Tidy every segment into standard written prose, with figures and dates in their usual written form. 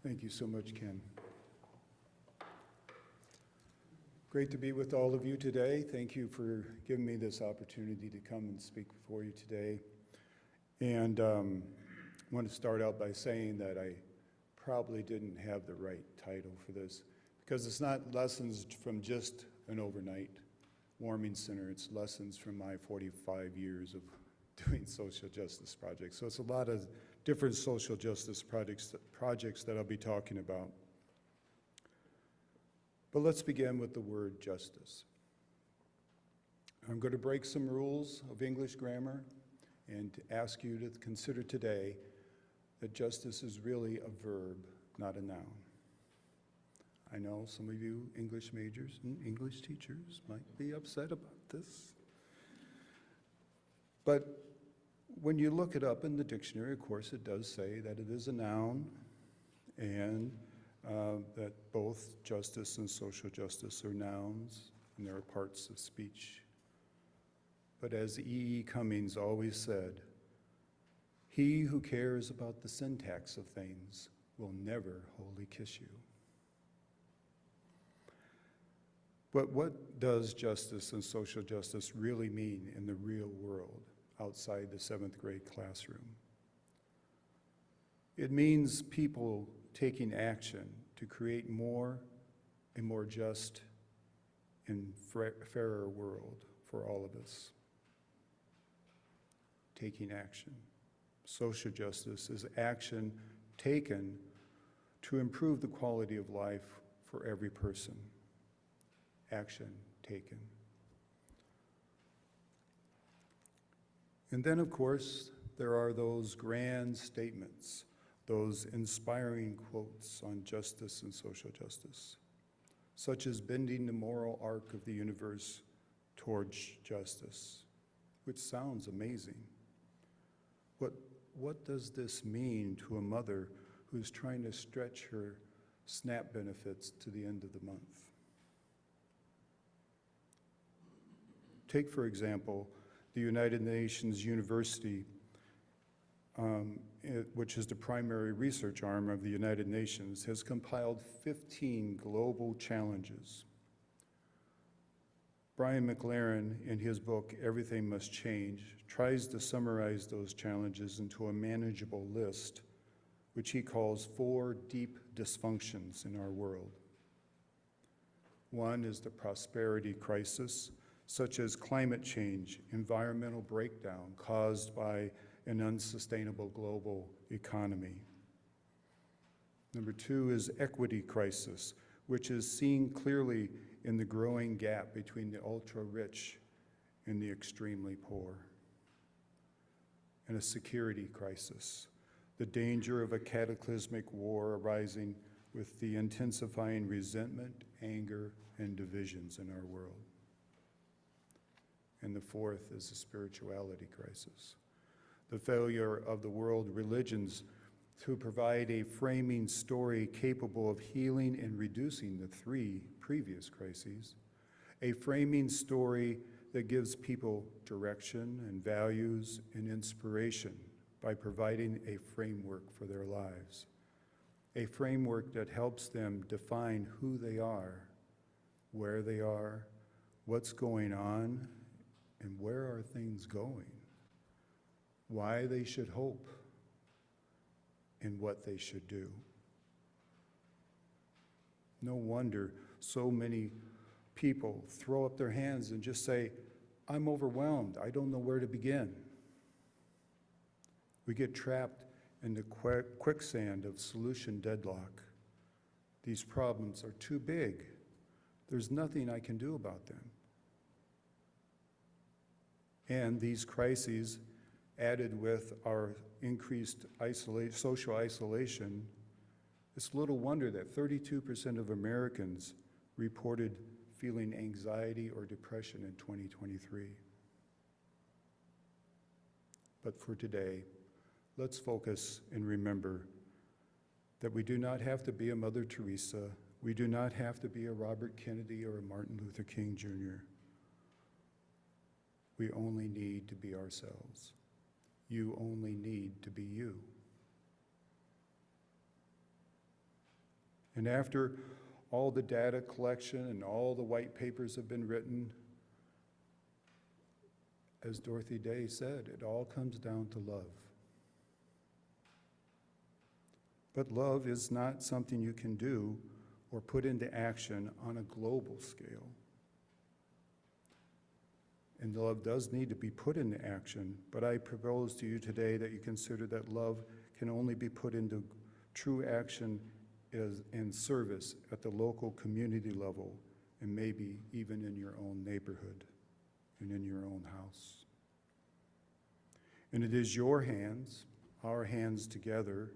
Thank you so much, Ken. Great to be with all of you today. Thank you for giving me this opportunity to come and speak before you today. And I want to start out by saying that I probably didn't have the right title for this, because it's not lessons from just an overnight warming center. It's lessons from my 45 years of doing social justice projects. So it's a lot of different social justice projects that I'll be talking about. But let's begin with the word justice. I'm going to break some rules of English grammar and to ask you to consider today that justice is really a verb, not a noun. I know some of you English majors and English teachers might be upset about this. But when you look it up in the dictionary, of course, it does say that it is a noun, and that both justice and social justice are nouns, and they're parts of speech. But as E.E. Cummings always said, he who cares about the syntax of things will never wholly kiss you. But what does justice and social justice really mean in the real world outside the 7th grade classroom? It means people taking action to create a more just and fairer world for all of us. Taking action. Social justice is action taken to improve the quality of life for every person. Action taken. And then, of course, there are those grand statements, those inspiring quotes on justice and social justice, such as bending the moral arc of the universe towards justice, which sounds amazing. What does this mean to a mother who's trying to stretch her SNAP benefits to the end of the month? Take, for example, the United Nations University, which is the primary research arm of the United Nations, has compiled 15 global challenges. Brian McLaren, in his book, Everything Must Change, tries to summarize those challenges into a manageable list, which he calls 4 deep dysfunctions in our world. One is the prosperity crisis, such as climate change, environmental breakdown caused by an unsustainable global economy. Number 2 is equity crisis, which is seen clearly in the growing gap between the ultra-rich and the extremely poor. And a security crisis, the danger of a cataclysmic war arising with the intensifying resentment, anger, and divisions in our world. And the 4th is the spirituality crisis, the failure of the world religions to provide a framing story capable of healing and reducing the 3 previous crises, a framing story that gives people direction and values and inspiration by providing a framework for their lives, a framework that helps them define who they are, where they are, what's going on, and where are things going, why they should hope, and what they should do. No wonder so many people throw up their hands and just say, I'm overwhelmed, I don't know where to begin. We get trapped in the quicksand of solution deadlock. These problems are too big. There's nothing I can do about them. And these crises, added with our increased social isolation, it's little wonder that 32% of Americans reported feeling anxiety or depression in 2023. But for today, let's focus and remember that we do not have to be a Mother Teresa, we do not have to be a Robert Kennedy or a Martin Luther King Jr. We only need to be ourselves. You only need to be you. And after all the data collection and all the white papers have been written, as Dorothy Day said, it all comes down to love. But love is not something you can do or put into action on a global scale. And love does need to be put into action, but I propose to you today that you consider that love can only be put into true action in service at the local community level, and maybe even in your own neighborhood and in your own house. And it is your hands, our hands together,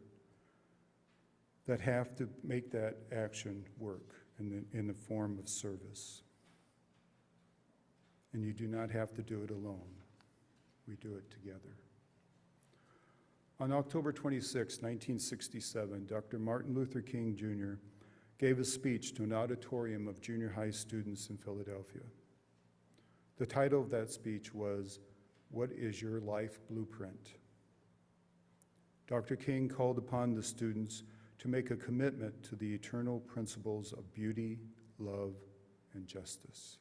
that have to make that action work in the form of service. And you do not have to do it alone. We do it together. On October 26, 1967, Dr. Martin Luther King Jr. gave a speech to an auditorium of junior high students in Philadelphia. The title of that speech was, "What is Your Life Blueprint?" Dr. King called upon the students to make a commitment to the eternal principles of beauty, love, and justice.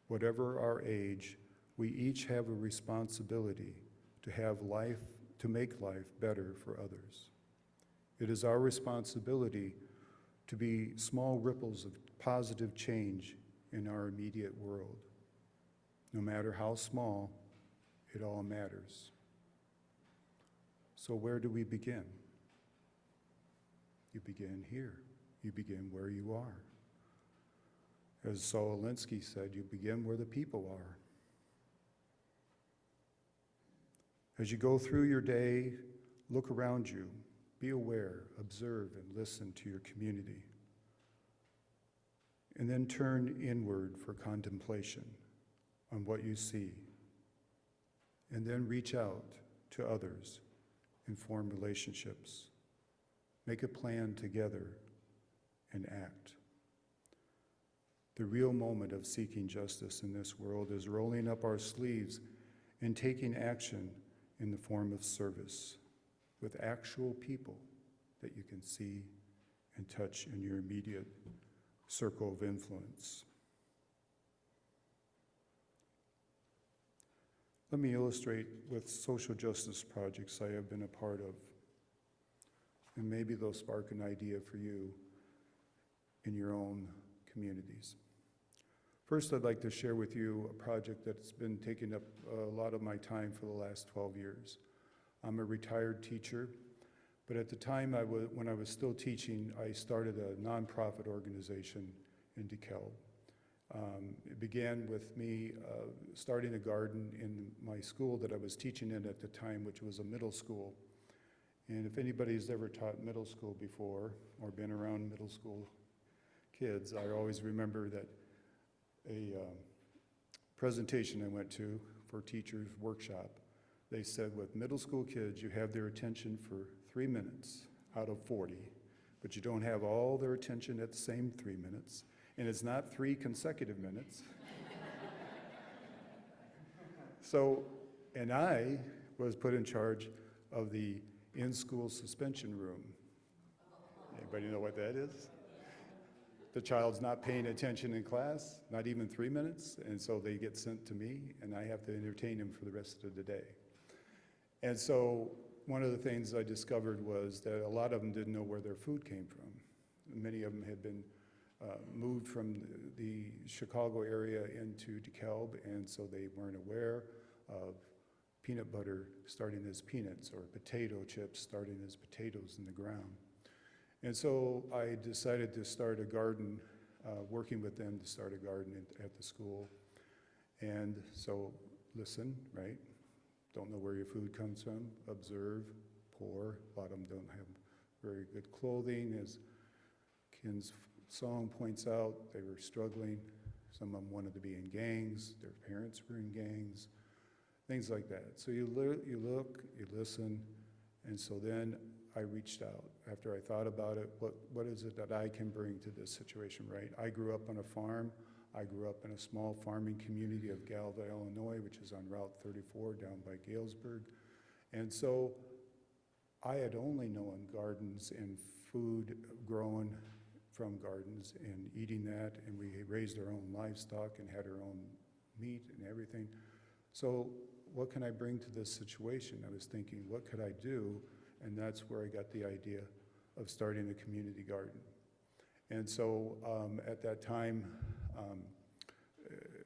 Whatever our age, we each have a responsibility to make life better for others. It is our responsibility to be small ripples of positive change in our immediate world. No matter how small, it all matters. So where do we begin? You begin here. You begin where you are. As Saul Alinsky said, you begin where the people are. As you go through your day, look around you, be aware, observe, and listen to your community. And then turn inward for contemplation on what you see. And then reach out to others and form relationships. Make a plan together and act. The real moment of seeking justice in this world is rolling up our sleeves and taking action in the form of service with actual people that you can see and touch in your immediate circle of influence. Let me illustrate with social justice projects I have been a part of, and maybe they'll spark an idea for you in your own communities. First, I'd like to share with you a project that's been taking up a lot of my time for the last 12 years. I'm a retired teacher, but at the time when I was still teaching, I started a nonprofit organization in DeKalb. It began with me starting a garden in my school that I was teaching in at the time, which was a middle school. And if anybody's ever taught middle school before or been around middle school kids, I always remember that a presentation I went to for teachers workshop, they said with middle school kids, you have their attention for 3 minutes out of 40, but you don't have all their attention at the same 3 minutes, and it's not 3 consecutive minutes. So, and I was put in charge of the in-school suspension room. Anybody know what that is? The child's not paying attention in class, not even 3 minutes, and so they get sent to me, and I have to entertain them for the rest of the day. And so one of the things I discovered was that a lot of them didn't know where their food came from. Many of them had been moved from the Chicago area into DeKalb, and so they weren't aware of peanut butter starting as peanuts or potato chips starting as potatoes in the ground. And so I decided to start a garden, working with them to start a garden at the school. And so listen, right? Don't know where your food comes from, observe, poor. A lot of them don't have very good clothing. As Ken's song points out, they were struggling. Some of them wanted to be in gangs. Their parents were in gangs, things like that. So you look, you listen, and so then I reached out. After I thought about it, what is it that I can bring to this situation, right? I grew up on a farm. I grew up in a small farming community of Galva, Illinois, which is on Route 34 down by Galesburg. And so I had only known gardens and food grown from gardens and eating that, and we raised our own livestock and had our own meat and everything. So what can I bring to this situation? I was thinking, what could I do? And that's where I got the idea of starting a community garden. And so at that time,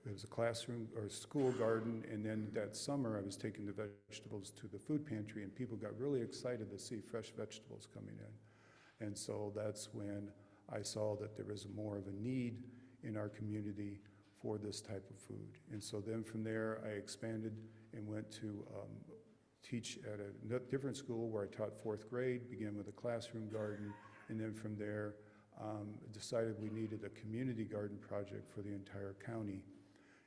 it was a classroom or a school garden, and then that summer I was taking the vegetables to the food pantry, and people got really excited to see fresh vegetables coming in. And so that's when I saw that there was more of a need in our community for this type of food. And so then from there I expanded and went to teach at a different school where I taught 4th grade, began with a classroom garden, and then from there decided we needed a community garden project for the entire county.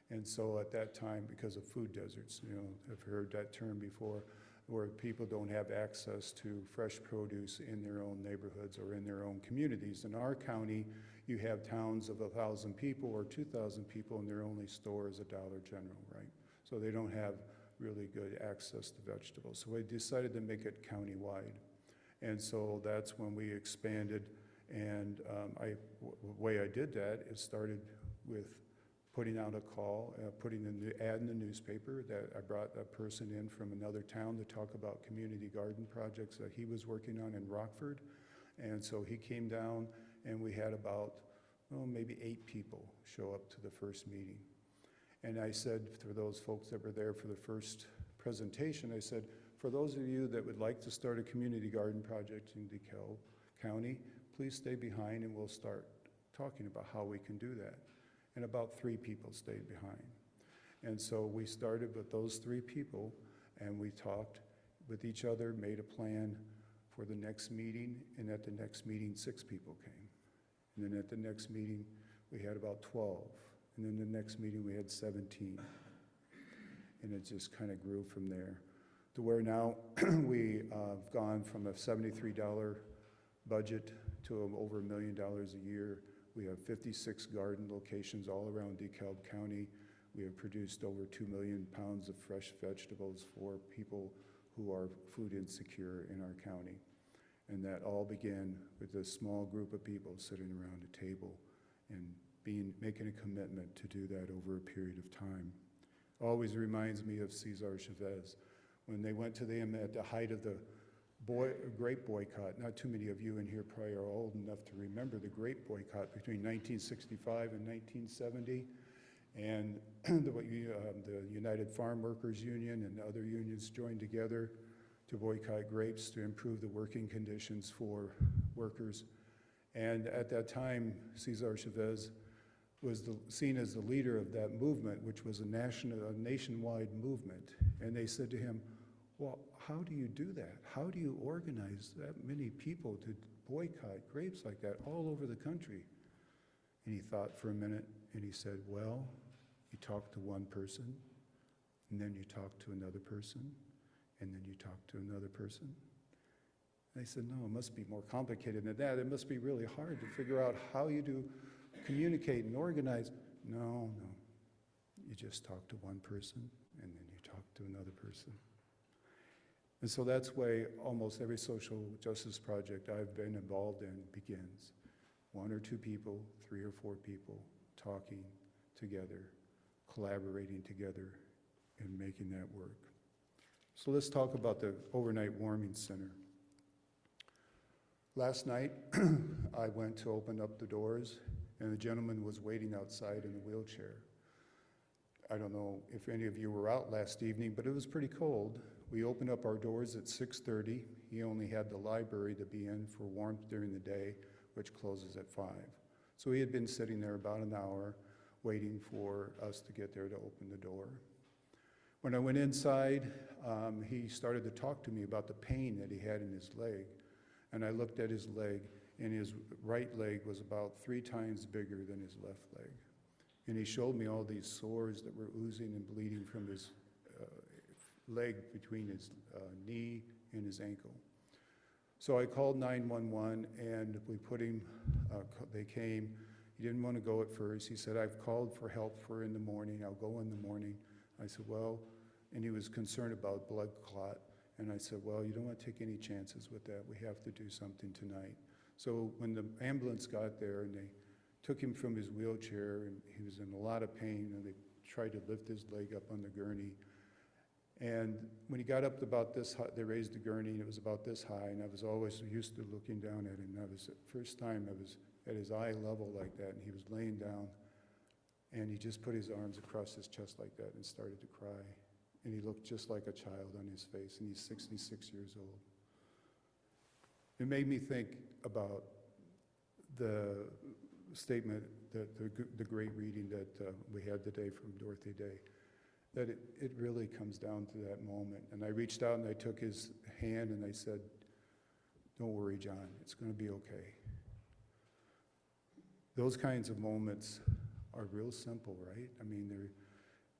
And so at that time, because of food deserts, you know, I've heard that term before, where people don't have access to fresh produce in their own neighborhoods or in their own communities. In our county, you have towns of 1,000 people or 2,000 people, and their only store is a Dollar General, right? So they don't have really good access to vegetables. So we decided to make it countywide. And so that's when we expanded, and the way I did that is started with putting out a call, putting an ad in the newspaper that I brought a person in from another town to talk about community garden projects that he was working on in Rockford. And so he came down, and we had about, well, maybe 8 people show up to the first meeting. And I said to those folks that were there for the first presentation, I said, for those of you that would like to start a community garden project in DeKalb County, please stay behind and we'll start talking about how we can do that. And about 3 people stayed behind. And so we started with those 3 people, and we talked with each other, made a plan for the next meeting, and at the next meeting, 6 people came. And then at the next meeting, we had about 12. And then the next meeting, we had 17. And it just kind of grew from there to where now we have gone from a $73 budget to over $1 million a year. We have 56 garden locations all around DeKalb County. We have produced over 2 million pounds of fresh vegetables for people who are food insecure in our county. And that all began with a small group of people sitting around a table and making a commitment to do that over a period of time. Always reminds me of Cesar Chavez. When they went to them at the height of the grape boycott, not too many of you in here probably are old enough to remember the grape boycott between 1965 and 1970. And the United Farm Workers Union and other unions joined together to boycott grapes to improve the working conditions for workers. And at that time, Cesar Chavez was seen as the leader of that movement, which was a nationwide movement. And they said to him, well, how do you do that? How do you organize that many people to boycott grapes like that all over the country? And he thought for a minute, and he said, well, you talk to one person, and then you talk to another person, and then you talk to another person. And they said, no, it must be more complicated than that. It must be really hard to figure out how you do communicate and organize. No, you just talk to one person, and then you talk to another person. And so that's why almost every social justice project I've been involved in begins. 1 or 2 people, 3 or 4 people talking together, collaborating together, and making that work. So let's talk about the Overnight Warming Center. Last night, I went to open up the doors, and a gentleman was waiting outside in a wheelchair. I don't know if any of you were out last evening, but it was pretty cold. We opened up our doors at 6:30. He only had the library to be in for warmth during the day, which closes at 5. So he had been sitting there about an hour waiting for us to get there to open the door. When I went inside, he started to talk to me about the pain that he had in his leg. And I looked at his leg, and his right leg was about 3 times bigger than his left leg. And he showed me all these sores that were oozing and bleeding from his leg between his knee and his ankle. So I called 911, and we put him, they came. He didn't want to go at first. He said, I've called for help for in the morning. I'll go in the morning. I said, well, and he was concerned about blood clot. And I said, well, you don't want to take any chances with that. We have to do something tonight. So when the ambulance got there and they took him from his wheelchair, and he was in a lot of pain, and they tried to lift his leg up on the gurney. And when he got up about this high, they raised the gurney, and it was about this high, and I was always used to looking down at him. That was the first time I was at his eye level like that, and he was laying down, and he just put his arms across his chest like that and started to cry. And he looked just like a child on his face, and he's 66 years old. It made me think about the statement, that the great reading that we had today from Dorothy Day, that it really comes down to that moment. And I reached out and I took his hand and I said, "Don't worry, John, it's going to be okay." Those kinds of moments are real simple, right? I mean,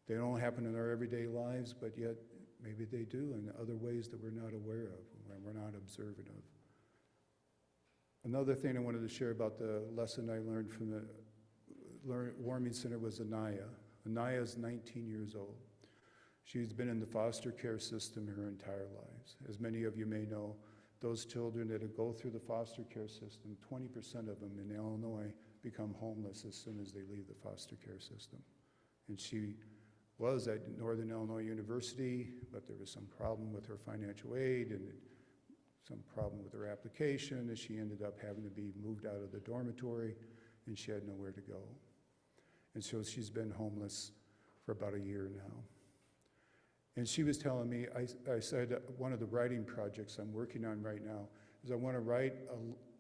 they don't happen in our everyday lives, but yet maybe they do in other ways that we're not aware of, and we're not observant of. Another thing I wanted to share about the lesson I learned from the Warming Center was Anaya. Anaya is 19 years old. She's been in the foster care system her entire lives. As many of you may know, those children that go through the foster care system, 20% of them in Illinois become homeless as soon as they leave the foster care system. And she was at Northern Illinois University, but there was some problem with her financial aid and some problem with her application, and she ended up having to be moved out of the dormitory, and she had nowhere to go. And so she's been homeless for about a year now. And she was telling me, I said, one of the writing projects I'm working on right now is I want to write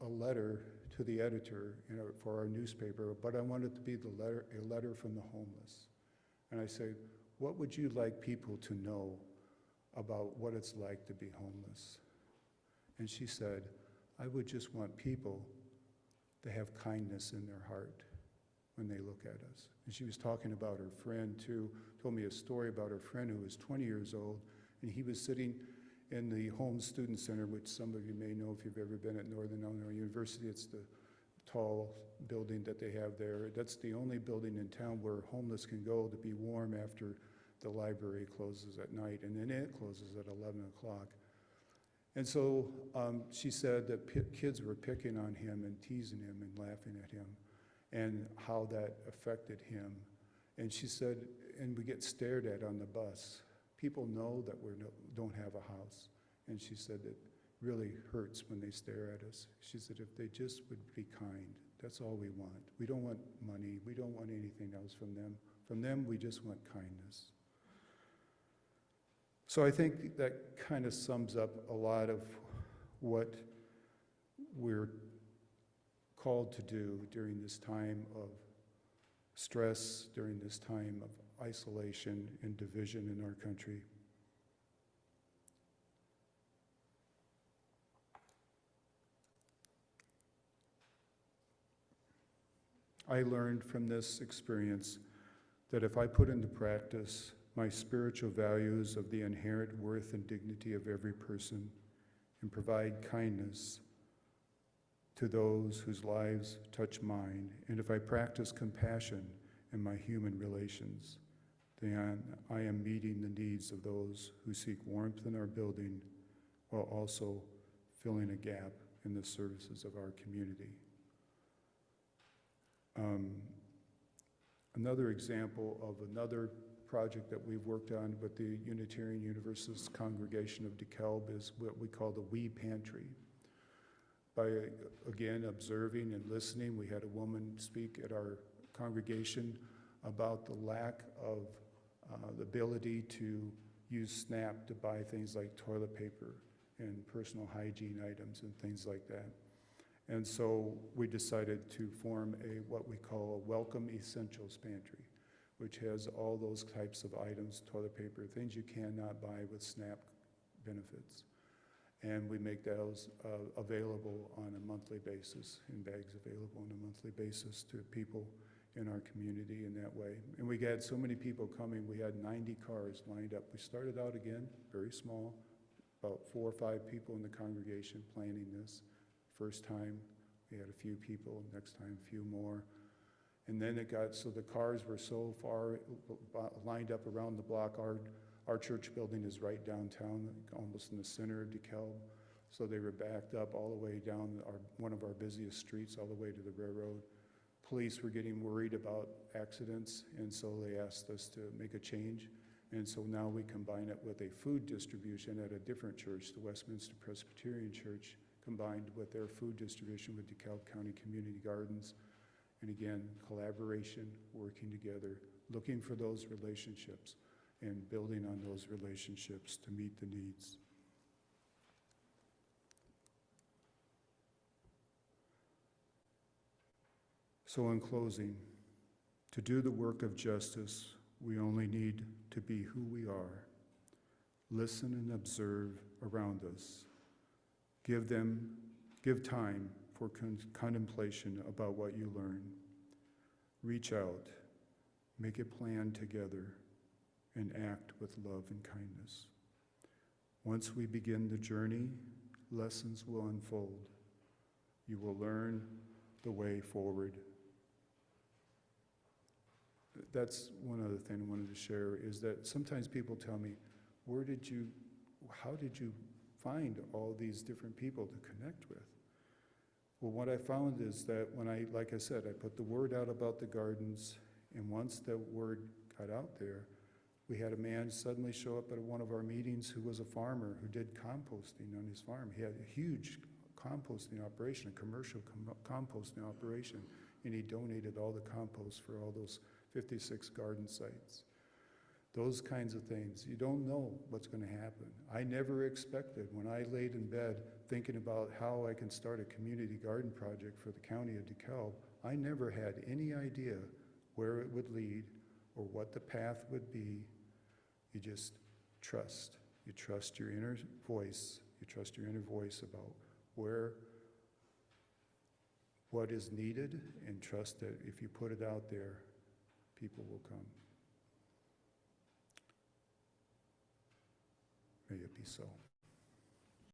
a letter to the editor, for our newspaper, but I want it to be a letter from the homeless. And I said, what would you like people to know about what it's like to be homeless? And she said, I would just want people to have kindness in their heart when they look at us. And she was talking about her friend too, told me a story about her friend who was 20 years old, and he was sitting in the Holmes Student Center, which some of you may know if you've ever been at Northern Illinois University. It's the tall building that they have there. That's the only building in town where homeless can go to be warm after the library closes at night, and then it closes at 11 o'clock. And so she said that kids were picking on him and teasing him and laughing at him, and how that affected him. And she said, and we get stared at on the bus. People know that we don't have a house. And she said it really hurts when they stare at us. She said if they just would be kind, that's all we want. We don't want money. We don't want anything else from them. From them, we just want kindness. So I think that kind of sums up a lot of what we're called to do during this time of stress, during this time of isolation and division in our country. I learned from this experience that if I put into practice my spiritual values of the inherent worth and dignity of every person and provide kindness to those whose lives touch mine, and if I practice compassion in my human relations, then I am meeting the needs of those who seek warmth in our building while also filling a gap in the services of our community. Another example of another project that we've worked on with the Unitarian Universalist Congregation of DeKalb is what we call the We Pantry. By, again, observing and listening, we had a woman speak at our congregation about the lack of the ability to use SNAP to buy things like toilet paper and personal hygiene items and things like that. And so we decided to form what we call a Welcome Essentials Pantry, which has all those types of items, toilet paper, things you cannot buy with SNAP benefits. And we make those available on a monthly basis, in bags available on a monthly basis to people in our community in that way. And we had so many people coming, we had 90 cars lined up. We started out again, very small, about 4 or 5 people in the congregation planning this. First time, we had a few people, next time a few more. And then it got, so the cars were so far lined up around the block. Our church building is right downtown, almost in the center of DeKalb. So they were backed up all the way down one of our busiest streets, all the way to the railroad. Police were getting worried about accidents, and so they asked us to make a change. And so now we combine it with a food distribution at a different church, the Westminster Presbyterian Church, combined with their food distribution with DeKalb County Community Gardens. And again, collaboration, working together, looking for those relationships and building on those relationships to meet the needs. So in closing, to do the work of justice, we only need to be who we are. Listen and observe around us. Give time for contemplation about what you learn. Reach out, make a plan together, and act with love and kindness. Once we begin the journey, lessons will unfold. You will learn the way forward. That's one other thing I wanted to share, is that sometimes people tell me, how did you find all these different people to connect with? Well, what I found is that like I said, I put the word out about the gardens, and once the word got out there, we had a man suddenly show up at one of our meetings who was a farmer who did composting on his farm. He had a huge composting operation, a commercial composting operation, and he donated all the compost for all those 56 garden sites. Those kinds of things, you don't know what's going to happen. I never expected, when I laid in bed thinking about how I can start a community garden project for the county of DeKalb, I never had any idea where it would lead or what the path would be. You just trust. You trust your inner voice. You trust your inner voice about what is needed, and trust that if you put it out there, people will come. May it be so.